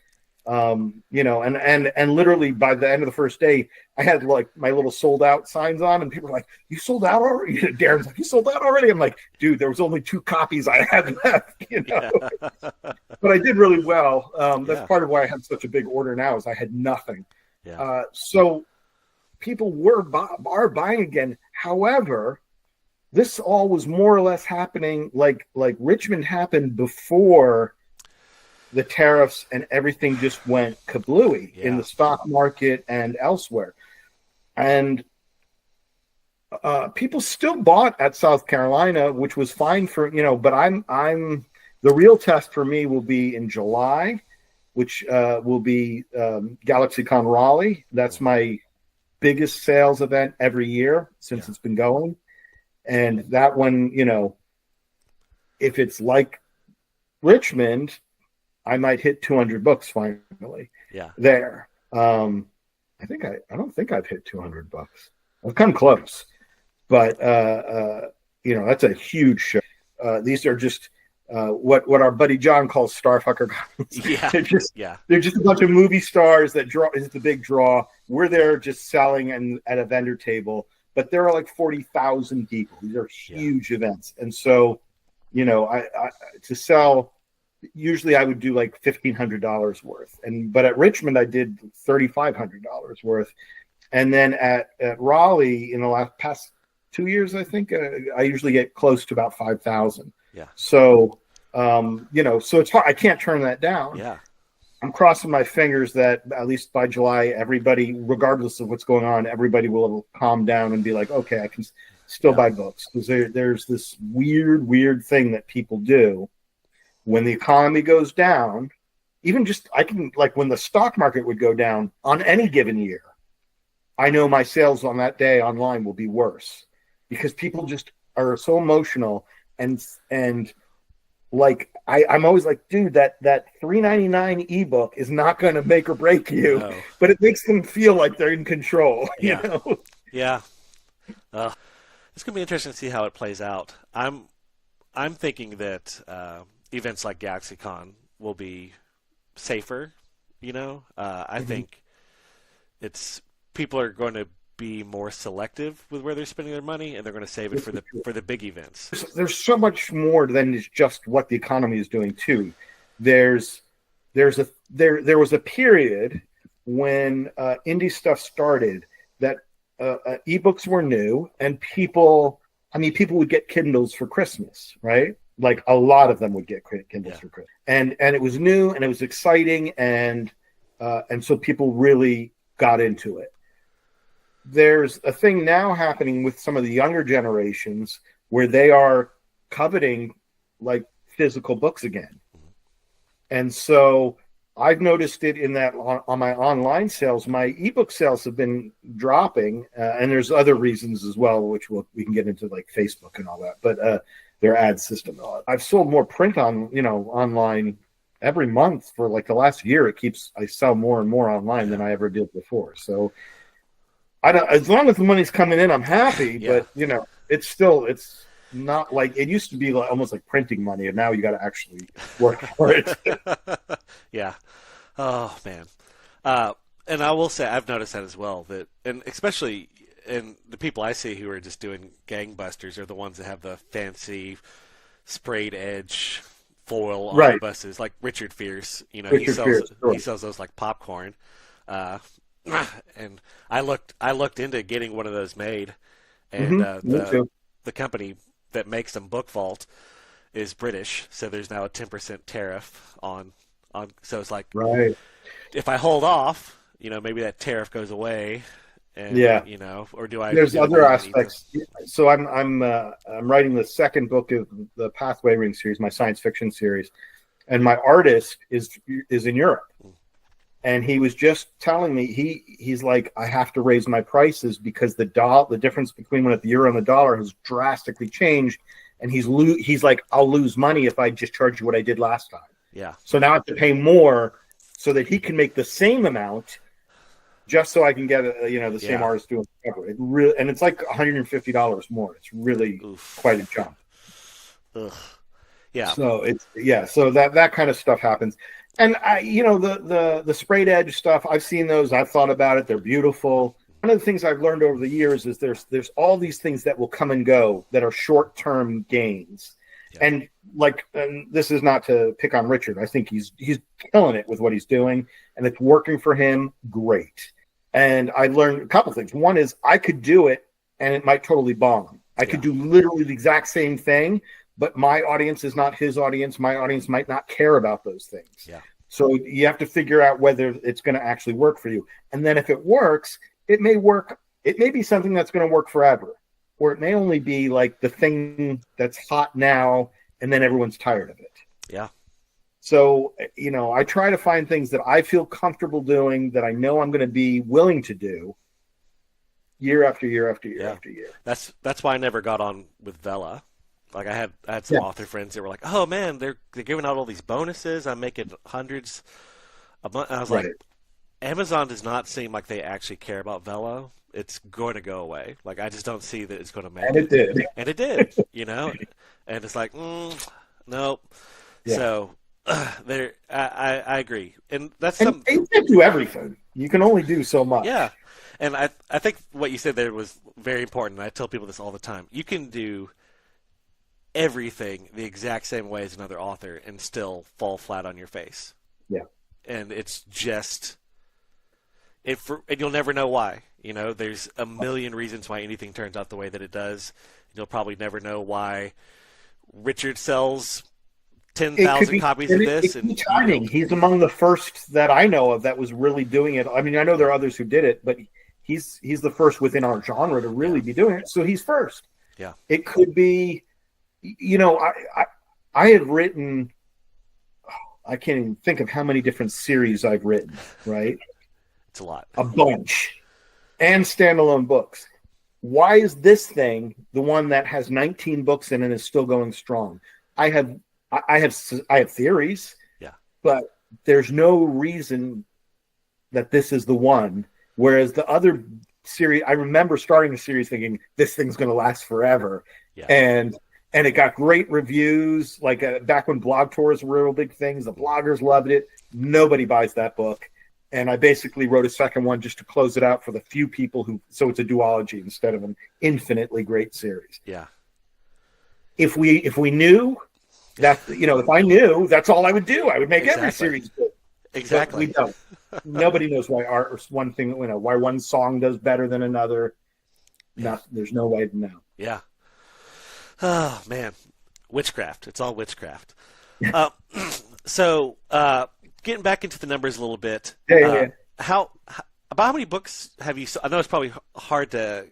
You know, and literally by the end of the first day, I had like my little sold out signs on, and people were like, "You sold out already?" Darren's like, "You sold out already?" I'm like, "Dude, there was only 2 copies I had left." You know, but I did really well. That's part of why I had such a big order now, is I had nothing. Yeah. So people are buying again. However, this all was more or less happening like Richmond happened before the tariffs and everything just went kablooey in the stock market and elsewhere. And people still bought at South Carolina, which was fine for, you know, but I'm the real test for me will be in July, which will be GalaxyCon Raleigh. That's my biggest sales event every year since it's been going. And that one, you know, if it's like Richmond, I might hit 200 books finally. Yeah. There. I don't think I've hit 200 bucks. I've come close, but you know, that's a huge show. These are just what our buddy John calls starfucker cons. Yeah. they're just a bunch of movie stars that draw is the big draw. We're there just selling at a vendor table, but there are like 40,000 people. These are huge events. And so, you know, I to sell, usually I would do like $1,500 worth, but at Richmond I did $3,500 worth, and then at Raleigh in the past 2 years, I think I usually get close to about 5,000. Yeah. So you know, so it's hard. I can't turn that down. Yeah. I'm crossing my fingers that at least by July, everybody, regardless of what's going on, everybody will calm down and be like, okay, I can still buy books, because there's this weird thing that people do. When the economy goes down, even just I can, like when the stock market would go down on any given year, I know my sales on that day online will be worse, because people just are so emotional and like I'm always like, dude, that $3.99 ebook is not going to make or break you, but it makes them feel like they're in control. You know? Yeah. It's going to be interesting to see how it plays out. I'm thinking that events like GalaxyCon will be safer, you know. I think people are going to be more selective with where they're spending their money, and they're going to save it for the big events. There's so much more than just what the economy is doing too. There was a period when indie stuff started that ebooks were new, and people would get Kindles for Christmas, right? Like a lot of them would get Kindles for Christmas, and it was new and it was exciting, and so people really got into it. There's a thing now happening with some of the younger generations where they are coveting like physical books again. And so I've noticed it in that on my online sales, my ebook sales have been dropping, and there's other reasons as well, which we can get into, like Facebook and all that. But their ad system, I've sold more print online every month for like the last year. I sell more and more online than I ever did before. So as long as the money's coming in, I'm happy. Yeah. But it's not like it used to be, like almost like printing money, and now you got to actually work for it. Yeah. Oh man. And I will say I've noticed that as well. And especially in the people I see who are just doing gangbusters are the ones that have the fancy sprayed edge foil omnibuses, like Richard Fierce. He sells those like popcorn. And I looked into getting one of those made, and the company that makes them, Book Vault, is British, so there's now a 10% tariff on. So it's like, right, if I hold off, maybe that tariff goes away, and or do I? There's other aspects. So I'm writing the second book of the Pathway Ring series, my science fiction series, and my artist is in Europe. And he was just telling me he's like, I have to raise my prices because the difference between the euro and the dollar has drastically changed, and he's like, I'll lose money if I just charge you what I did last time. Yeah. So now I have to pay more so that he can make the same amount, just so I can get the same artist doing the cover. It really, and it's like $150 more. It's really quite a jump. Ugh. Yeah. So so that kind of stuff happens. And the sprayed edge stuff, I've seen those. I've thought about it. They're beautiful. One of the things I've learned over the years is there's all these things that will come and go that are short-term gains. Yeah. And this is not to pick on Richard. I think he's killing it with what he's doing, and it's working for him great. And I learned a couple things. One is I could do it, and it might totally bomb. I could do literally the exact same thing, but my audience is not his audience. My audience might not care about those things. Yeah. So you have to figure out whether it's going to actually work for you. And then if it works, it may work. It may be something that's going to work forever, or it may only be like the thing that's hot now, and then everyone's tired of it. Yeah. So, I try to find things that I feel comfortable doing, that I know I'm going to be willing to do year after year after year after year. That's why I never got on with Vela. Like I had some author friends that were like, "Oh man, they're giving out all these bonuses. I'm making hundreds a month." And I was like, Amazon does not seem like they actually care about Velo. It's going to go away. Like I just don't see that it's going to make it. And it did. And it's like, nope. Yeah. So I agree, and that's something. You can't do everything. You can only do so much. Yeah, and I think what you said there was very important. And I tell people this all the time. You can do everything the exact same way as another author and still fall flat on your face. Yeah. And it's just and you'll never know why. There's a million reasons why anything turns out the way that it does. You'll probably never know why Richard sells 10,000 copies of this. And timing. He's among the first that I know of that was really doing it. I mean, I know there are others who did it, but he's the first within our genre to really be doing it. So he's first. Yeah. It could be. I had written, I can't even think of how many different series I've written, right? It's a lot. A bunch. And standalone books. Why is this thing the one that has 19 books in and is still going strong? I have theories, but there's no reason that this is the one. Whereas the other series, I remember starting the series thinking this thing's going to last forever. Yeah. And it got great reviews, like back when blog tours were real big things. The bloggers loved it. Nobody buys that book. And I basically wrote a second one just to close it out for the few people so it's a duology instead of an infinitely great series. Yeah. If we knew that, if I knew, that's all I would do. I would make every series good. Exactly. But we don't. Nobody knows why art or one thing, why one song does better than another. No, there's no way to know. Yeah. Oh, man. Witchcraft. It's all witchcraft. So, getting back into the numbers a little bit. Yeah. About how many books have you sold? I know it's probably hard to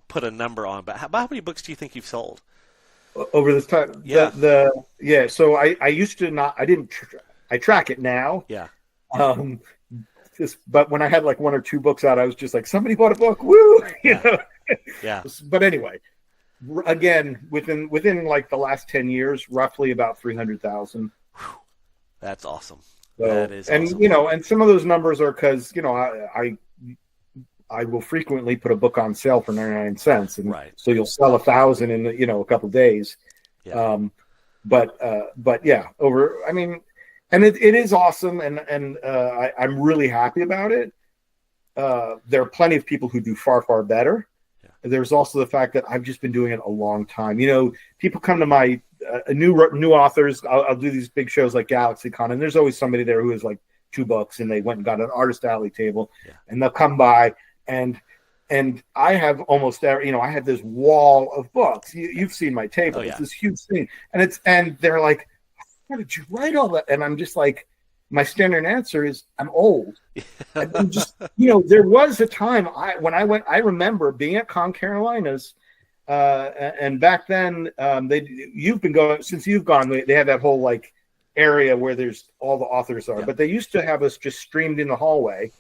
put a number on, but about how many books do you think you've sold? over this time. Yeah. Yeah. So I used to not. I didn't. I track it now. Yeah. Um, but when I had like one or two books out, I was just like, somebody bought a book. Woo! Yeah. You know. Yeah. But anyway, again, within like the last 10 years, roughly about 300,000. That's awesome. So, That is and awesome. you know, and some of those numbers are because I will frequently put a book on sale for 99 cents, and Right. so you'll sell 1,000 in a couple of days. Yeah. But yeah, I mean, and it is awesome, and I'm really happy about it. There are plenty of people who do far better. Yeah. There's also the fact that I've just been doing it a long time. You know, people come to my new authors. I'll do these big shows like GalaxyCon, and there's always somebody there who has like 2 books, and they went and got an artist alley table, and they'll come by, and I have almost every, I had this wall of books. You've seen my table. It's this huge thing, and they're like, "How did you write all that?" And I'm just like, my standard answer is, I'm old. I'm just, there was a time I remember being at Con Carolinas, and back then, you've been going since you've gone. They have that whole like area where there's all the authors are, but they used to have us just streamed in the hallway,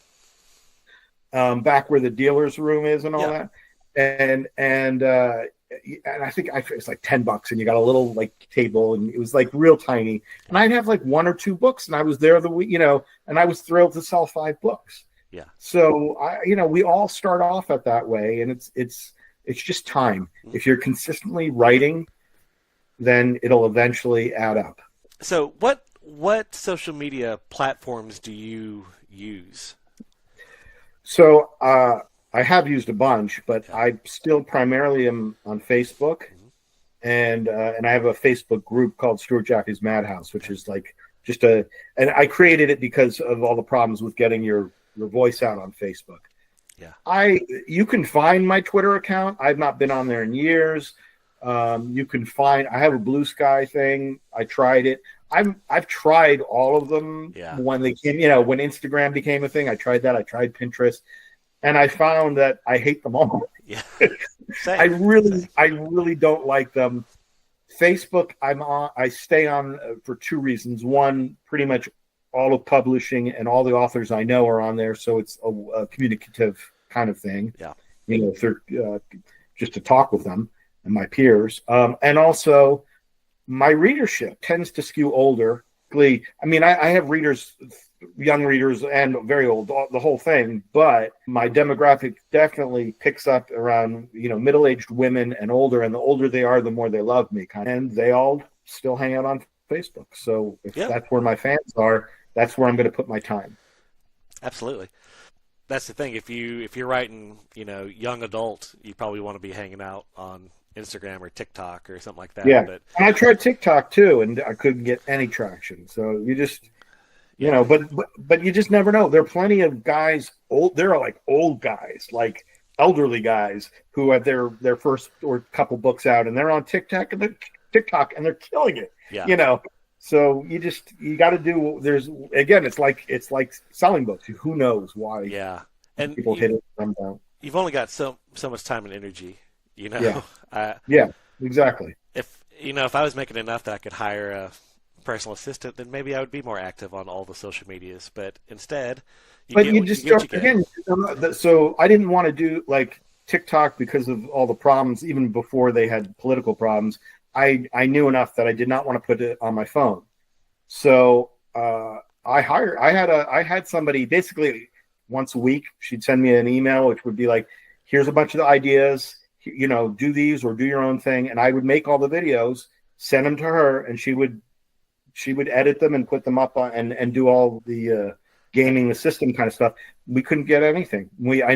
back where the dealer's room is and all that, and I think it's like $10, and you got a little like table, and it was like real tiny, and I'd have like 1 or 2 books, and I was there the week, and I was thrilled to sell 5 books. Yeah. So we all start off at that way, and it's just time. If you're consistently writing, then it'll eventually add up. So what social media platforms do you use? So I have used a bunch, but I still primarily am on Facebook, and I have a Facebook group called Stuart Jaffe's Madhouse, which is like and I created it because of all the problems with getting your voice out on Facebook. Yeah. You can find my Twitter account. I've not been on there in years. You can find, I have a Blue Sky thing. I tried it. I've tried all of them when they came, when Instagram became a thing. I tried that. I tried Pinterest, and I found that I hate them all. Yeah. I really don't like them. Facebook, I stay on for 2 reasons. One, pretty much all of publishing and all the authors I know are on there, so it's a communicative kind of thing. Yeah. Just to talk with them and my peers, and also my readership tends to skew older. I mean, I have readers, young readers and very old, the whole thing, but my demographic definitely picks up around, middle-aged women and older, and the older they are, the more they love me, and they all still hang out on Facebook. So if that's where my fans are, that's where I'm going to put my time. Absolutely. That's the thing. If you're writing, young adult, you probably want to be hanging out on Instagram or TikTok or something like that. Yeah. But and I tried TikTok too, and I couldn't get any traction. So you just, but you just never know. There are plenty of guys, there are like old guys, like elderly guys who have their first or couple books out, and they're on TikTok and they're killing it. Yeah. So you got to do. It's like selling books. Who knows why? Yeah. And people hit it some down. You've only got so much time and energy. Yeah. Yeah. Exactly. If I was making enough that I could hire a personal assistant, then maybe I would be more active on all the social medias. But instead, so I didn't want to do like TikTok because of all the problems, even before they had political problems. I knew enough that I did not want to put it on my phone. So I had somebody basically once a week. She'd send me an email, which would be like, here's a bunch of the ideas, do these or do your own thing. And I would make all the videos, send them to her, and she would edit them and put them up on, and do all the gaming the system kind of stuff. We couldn't get anything. I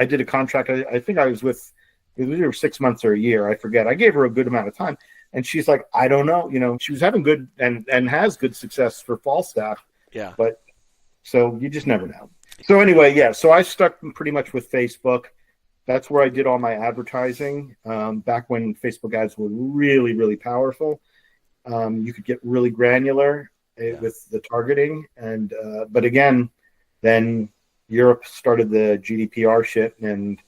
did a contract. I think I was with, it was either 6 months or a year. I forget. I gave her a good amount of time. And she's like, I don't know. She was having good and has good success for Falstaff. Yeah. But so you just never know. So anyway, so I stuck pretty much with Facebook. That's where I did all my advertising. Back when Facebook ads were really, really powerful. You could get really granular with the targeting. And but again, then Europe started the GDPR shit, and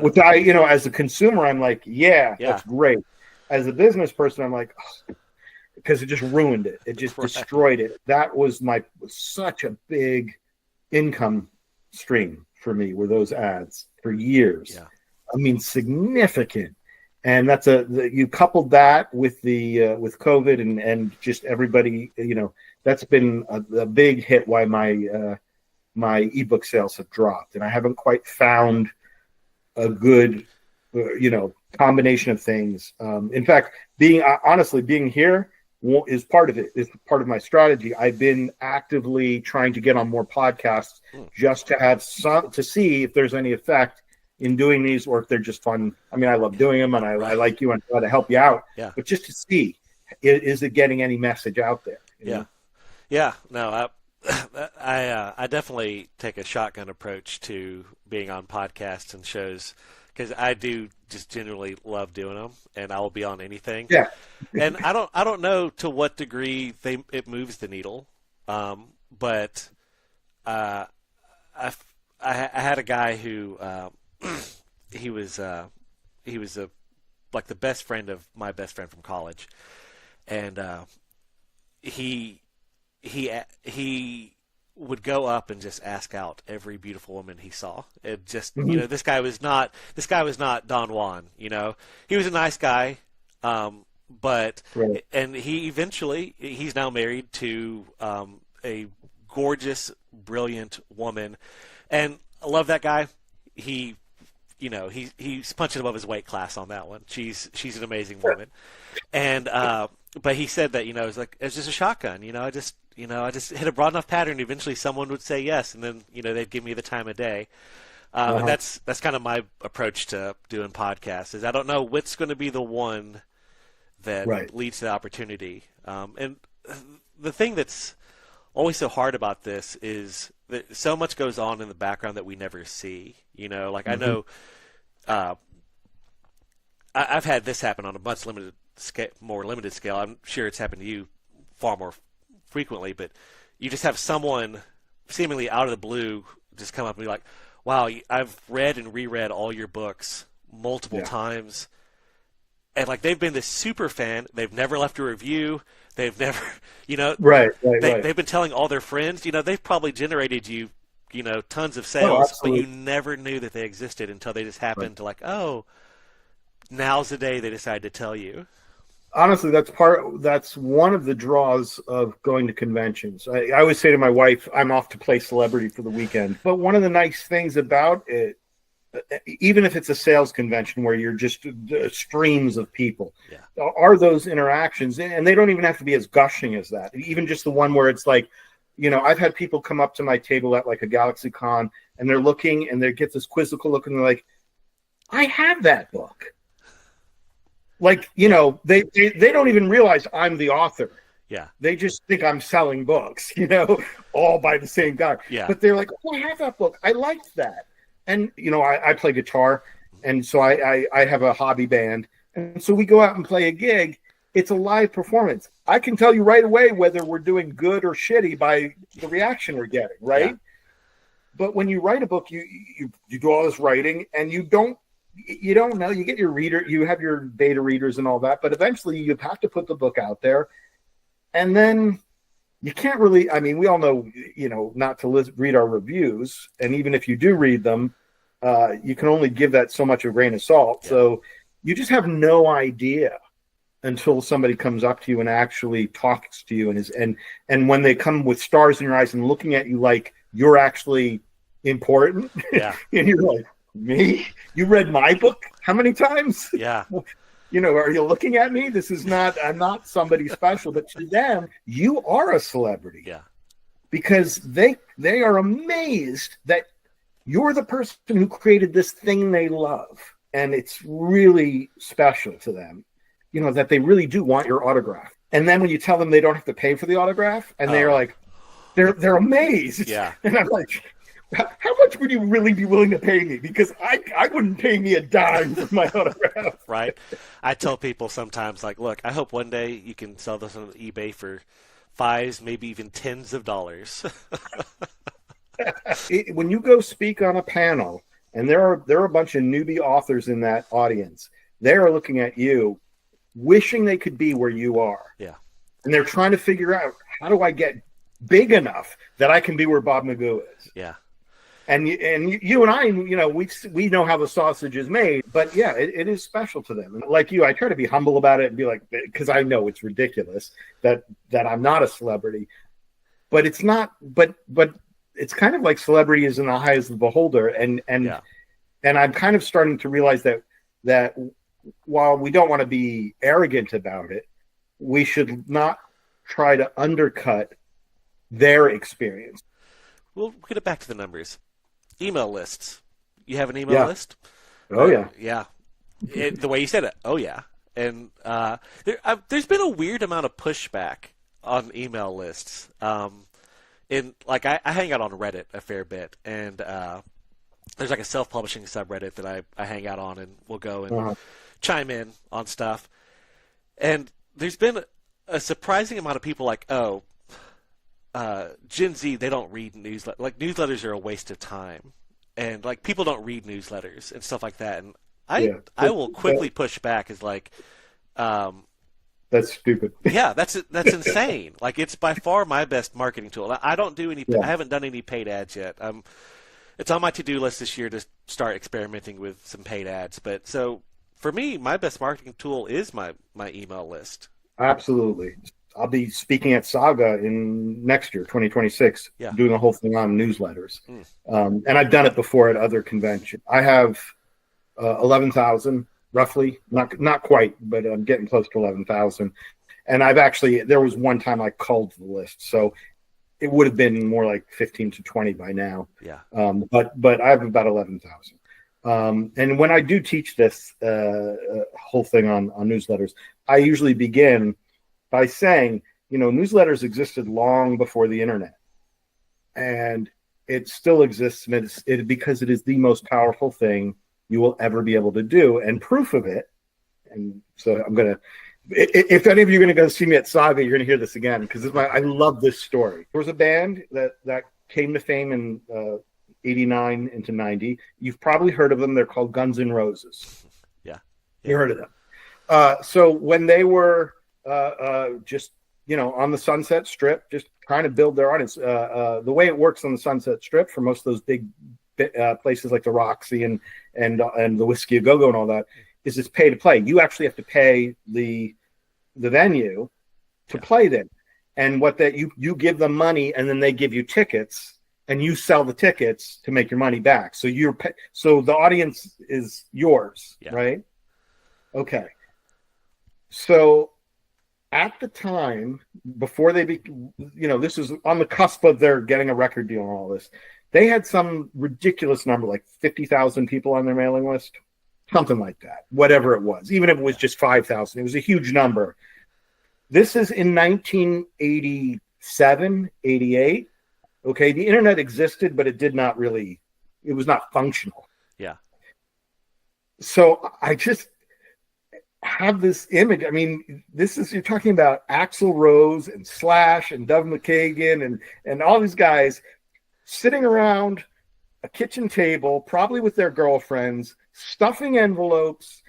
which as a consumer, I'm like, that's great. as a business person, I'm like, because it just ruined it. It just destroyed it. That was such a big income stream for me, were those ads for years. Yeah. I mean, significant. And that's you coupled that with the with COVID and just everybody, that's been a big hit. Why my ebook sales have dropped, and I haven't quite found a good, combination of things. In fact, being here is part of it. Is part of my strategy. I've been actively trying to get on more podcasts just to have to see if there's any effect in doing these, or if they're just fun. I mean, I love doing them, and I like you and try to help you out. Yeah. But just to see, is it getting any message out there? Yeah. Yeah. No, I definitely take a shotgun approach to being on podcasts and shows, because I do just genuinely love doing them, and I will be on anything. Yeah. And I don't know to what degree it moves the needle, but I had a guy who he was like the best friend of my best friend from college, and he would go up and just ask out every beautiful woman he saw. It just, this guy was not Don Juan, he was a nice guy. But, right. And he's now married to a gorgeous, brilliant woman. And I love that guy. He's punching above his weight class on that one. She's an amazing woman. And, but he said that, it's just a shotgun, I just hit a broad enough pattern. Eventually someone would say yes. And then, they'd give me the time of day. And that's kind of my approach to doing podcasts, is I don't know what's going to be the one that leads to the opportunity. And the thing that's always so hard about this is that so much goes on in the background that we never see. I know I've had this happen on a much more limited scale. I'm sure it's happened to you far more frequently, but you just have someone seemingly out of the blue just come up and be like, wow, I've read and reread all your books multiple times. And they've been this super fan. They've never left a review. They've never, they've been telling all their friends. They've probably generated you, tons of sales, but you never knew that they existed until they just happened to now's the day they decided to tell you. Honestly, that's one of the draws of going to conventions. I always say to my wife, I'm off to play celebrity for the weekend. But one of the nice things about it, even if it's a sales convention where you're just streams of people, are those interactions. And they don't even have to be as gushing as that. Even just the one where it's I've had people come up to my table at a Galaxy Con, and they're looking, and they get this quizzical look, and they're like, I have that book. They don't even realize I'm the author. Yeah. They just think I'm selling books, all by the same guy. Yeah. But they're like, oh, I have that book. I liked that. And, I play guitar, and so I have a hobby band. And so we go out and play a gig. It's a live performance. I can tell you right away whether we're doing good or shitty by the reaction we're getting, right? Yeah. But when you write a book, you do all this writing, and you don't know. You get your reader, you have your beta readers and all that, but eventually you have to put the book out there. And then you can't really, we all know, not to read our reviews. And even if you do read them, you can only give that so much a grain of salt. Yeah. So you just have no idea until somebody comes up to you and actually talks to you and when they come with stars in your eyes and looking at you like you're actually important. Yeah. And you're like, me? You read my book? How many times? Yeah. Are you looking at me? I'm not somebody special, but to them, you are a celebrity. Yeah. Because they are amazed that you're the person who created this thing they love. And it's really special to them, that they really do want your autograph. And then when you tell them they don't have to pay for the autograph, and they're like, they're amazed. Yeah. And I'm like, how much would you really be willing to pay me? Because I wouldn't pay me a dime for my autograph. Right. I tell people sometimes, look, I hope one day you can sell this on eBay for $5s, maybe even $10s of dollars. When you go speak on a panel, and there are a bunch of newbie authors in that audience, they are looking at you wishing they could be where you are. Yeah. And they're trying to figure out, how do I get big enough that I can be where Bob McGough is? Yeah. And you and I, we know how the sausage is made, but yeah, it is special to them. And like you, I try to be humble about it and be like, because I know it's ridiculous that I'm not a celebrity, but it's not. But it's kind of like celebrity is in the eye of the beholder, and I'm kind of starting to realize that while we don't want to be arrogant about it, we should not try to undercut their experience. We'll get it back to the numbers. Email lists. You have an email list? Oh, yeah. Yeah. The way you said it. Oh, yeah. And there's been a weird amount of pushback on email lists. I hang out on Reddit a fair bit, and there's like a self-publishing subreddit that I hang out on, and we'll go and chime in on stuff. And there's been a surprising amount of people like, Gen Z, they don't read newsletters. Like, newsletters are a waste of time, and like people don't read newsletters and stuff like that. And I will quickly push back as like, that's stupid. Yeah, that's insane. Like, it's by far my best marketing tool. I don't do any. I haven't done any paid ads yet. It's on my to-do list this year to start experimenting with some paid ads. But so for me, my best marketing tool is my email list. Absolutely. I'll be speaking at Saga in next year, 2026, doing a whole thing on newsletters. And I've done it before at other conventions. I have 11,000, roughly, not quite, but I'm getting close to 11,000. And there was one time I culled the list. So it would have been more like 15 to 20 by now. Yeah. But I have about 11,000. And when I do teach this whole thing on newsletters, I usually begin by saying, newsletters existed long before the internet, and it still exists because it is the most powerful thing you will ever be able to do. And proof of it, and so if any of you are going to go see me at Saga, you're going to hear this again, because I love this story. There was a band that came to fame in 89 into 90. You've probably heard of them. They're called Guns N' Roses. Yeah. You heard of them. So when they were just on the Sunset Strip, just trying to build their audience. The way it works on the Sunset Strip for most of those big places like the Roxy and the Whiskey A Go Go and all that is it's pay to play. You actually have to pay the venue to play there, and you give them money, and then they give you tickets, and you sell the tickets to make your money back. So so the audience is yours, right? Okay. So at the time, before they this is on the cusp of their getting a record deal and all this, they had some ridiculous number, like 50,000 people on their mailing list, something like that, whatever it was. Even if it was just 5,000, it was a huge number. This is in 1987, 88. Okay, the internet existed, but it was not functional. Yeah. So I just have this image. I mean, you're talking about Axl Rose and Slash and Doug McKagan and all these guys sitting around a kitchen table, probably with their girlfriends, stuffing envelopes,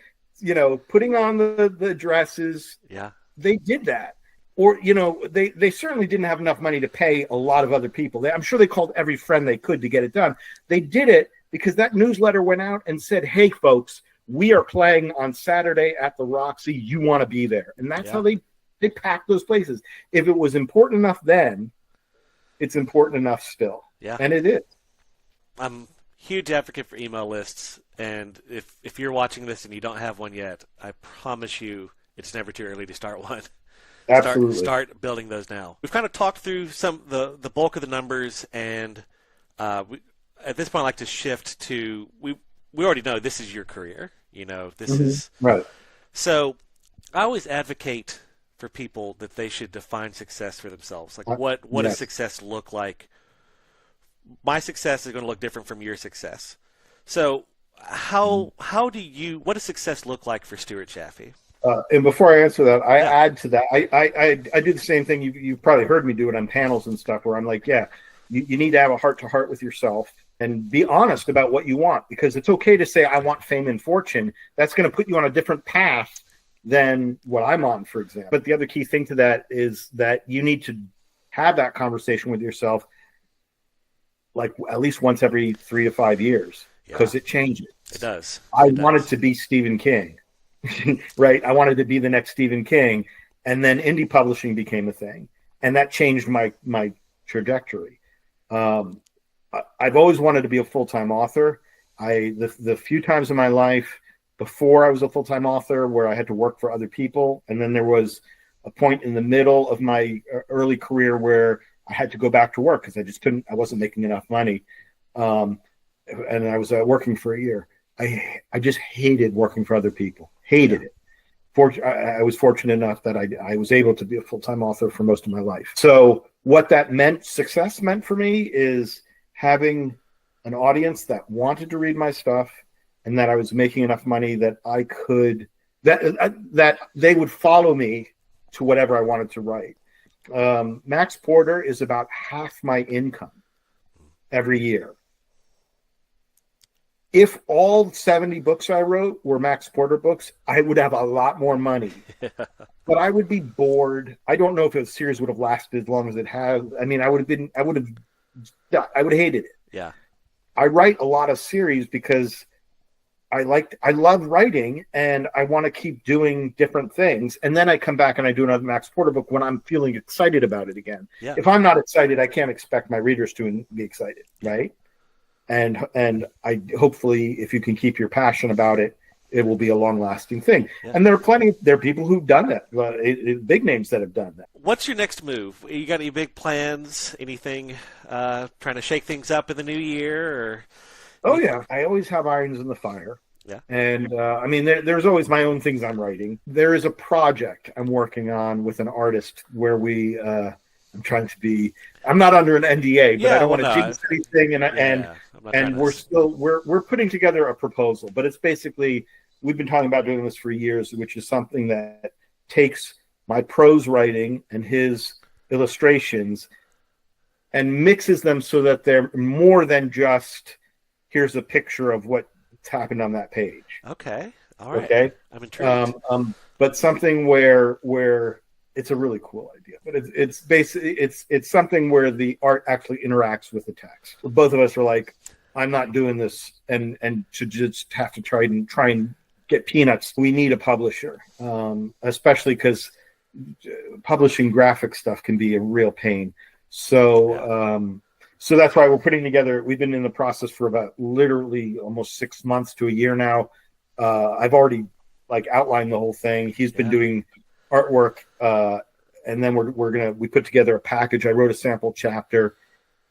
putting on the dresses. Yeah. They did that. Or, they certainly didn't have enough money to pay a lot of other people. I'm sure they called every friend they could to get it done. They did it because that newsletter went out and said, hey, folks, we are playing on Saturday at the Roxy. You want to be there. And that's how they packed those places. If it was important enough then, it's important enough still. Yeah. And it is. I'm a huge advocate for email lists. And if you're watching this and you don't have one yet, I promise you it's never too early to start one. Absolutely. Start building those now. We've kind of talked through the bulk of the numbers, and at this point I'd like to shift to we already know this is your career. This is right. So I always advocate for people that they should define success for themselves. Like what does success look like? My success is going to look different from your success. So what does success look like for Stuart Jaffe? And before I answer that, I add to that. I do the same thing. You've probably heard me do it on panels and stuff where I'm like, you need to have a heart-to-heart with yourself and be honest about what you want, because it's okay to say, I want fame and fortune. That's going to put you on a different path than what I'm on, for example. But the other key thing to that is that you need to have that conversation with yourself like at least once every 3 to 5 years, because it changes. It does. I wanted to be Stephen King, right? I wanted to be the next Stephen King, and then indie publishing became a thing, and that changed my trajectory. I've always wanted to be a full-time author. The few times in my life before I was a full-time author where I had to work for other people, and then there was a point in the middle of my early career where I had to go back to work because I wasn't making enough money. And I was working for a year. I just hated working for other people. Hated it. I was fortunate enough that I was able to be a full-time author for most of my life. So what that meant, success meant for me, is having an audience that wanted to read my stuff, and that I was making enough money that I could, that they would follow me to whatever I wanted to write. Max Porter is about half my income every year. If all 70 books I wrote were Max Porter books, I would have a lot more money. But I would be bored. I don't know if a series would have lasted as long as it has. I mean, I would have hated it. Yeah. I write a lot of series because I love writing, and I want to keep doing different things. And then I come back and I do another Max Porter book when I'm feeling excited about it again. Yeah. If I'm not excited, I can't expect my readers to be excited, right? And I hopefully, if you can keep your passion about it, it will be a long-lasting thing. Yeah. And there are people who've done that, big names that have done that. What's your next move? You got any big plans? Anything trying to shake things up in the new year? Or oh yeah, I always have irons in the fire. Yeah, and I mean, there's always my own things I'm writing. There is a project I'm working on with an artist where I'm trying to be. I'm not under an NDA, but I don't want to jinx anything. And we're putting together a proposal, but it's basically, we've been talking about doing this for years, which is something that takes my prose writing and his illustrations and mixes them so that they're more than just here's a picture of what's happened on that page. Okay, all right. Okay, I'm intrigued. But something where it's a really cool idea, but it's basically it's something where the art actually interacts with the text. Both of us are like, I'm not doing this and to just have to try and get peanuts. We need a publisher, especially because publishing graphic stuff can be a real pain. So so that's why we're putting together. We've been in the process for about literally almost 6 months to a year now. I've already outlined the whole thing. He's been doing artwork, and then we put together a package. I wrote a sample chapter,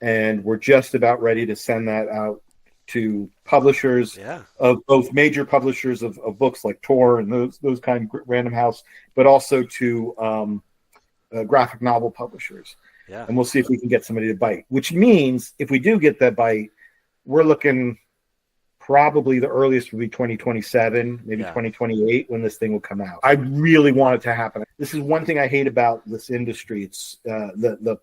and we're just about ready to send that out to publishers of both major publishers of books like Tor and those kind of Random House, but also to graphic novel publishers. Yeah. And we'll see if we can get somebody to bite, which means if we do get that bite, we're looking probably the earliest will be 2027, maybe 2028 when this thing will come out. I really want it to happen. This is one thing I hate about this industry. It's the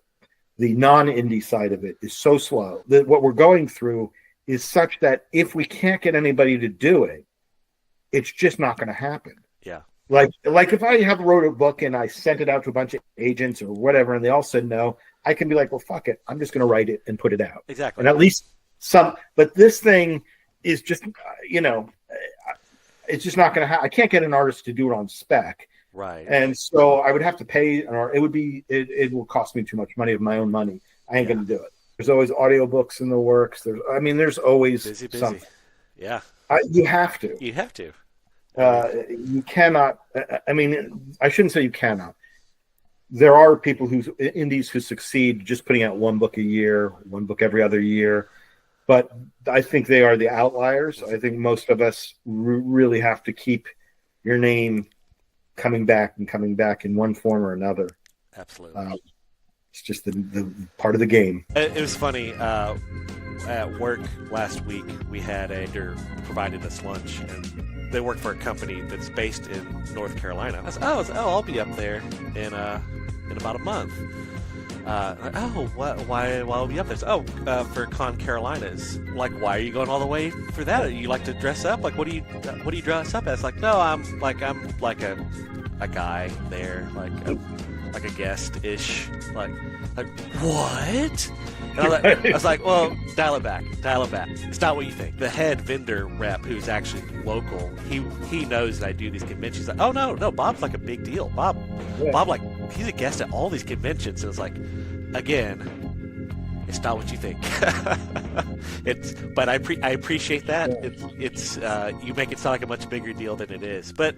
non-indie side of it is so slow. What we're going through is such that if we can't get anybody to do it, it's just not going to happen. Yeah. Like if I wrote a book and I sent it out to a bunch of agents or whatever, and they all said no, I can be like, well, fuck it. I'm just going to write it and put it out. Exactly. And at least but this thing is just, it's just not going to I can't get an artist to do it on spec. Right. And so I would have to pay it will cost me too much money of my own money. I ain't going to do it. There's always audiobooks in the works. There's always busy. Something. Yeah. You have to. You have to. You cannot. I shouldn't say you cannot. There are people indies who succeed just putting out one book a year, one book every other year. But I think they are the outliers. I think most of us really have to keep your name coming back in one form or another. Absolutely. It's just the part of the game. It was funny. At work last week, we had they're provided us lunch, and they work for a company that's based in North Carolina. I said, I'll be up there in about a month. Oh, what? Why will we up this? Oh, for Con Carolinas. Like, why are you going all the way for that? You like to dress up? Like, what do you dress up as? Like, no, I'm like a guy there, like a guest-ish. Like what? And I was like, well, dial it back. It's not what you think. The head vendor rep, who's actually local, he knows that I do these conventions. Like, oh no, Bob's like a big deal. Bob, like, he's a guest at all these conventions. And it's like, again, it's not what you think. But I appreciate that. It's you make it sound like a much bigger deal than it is. But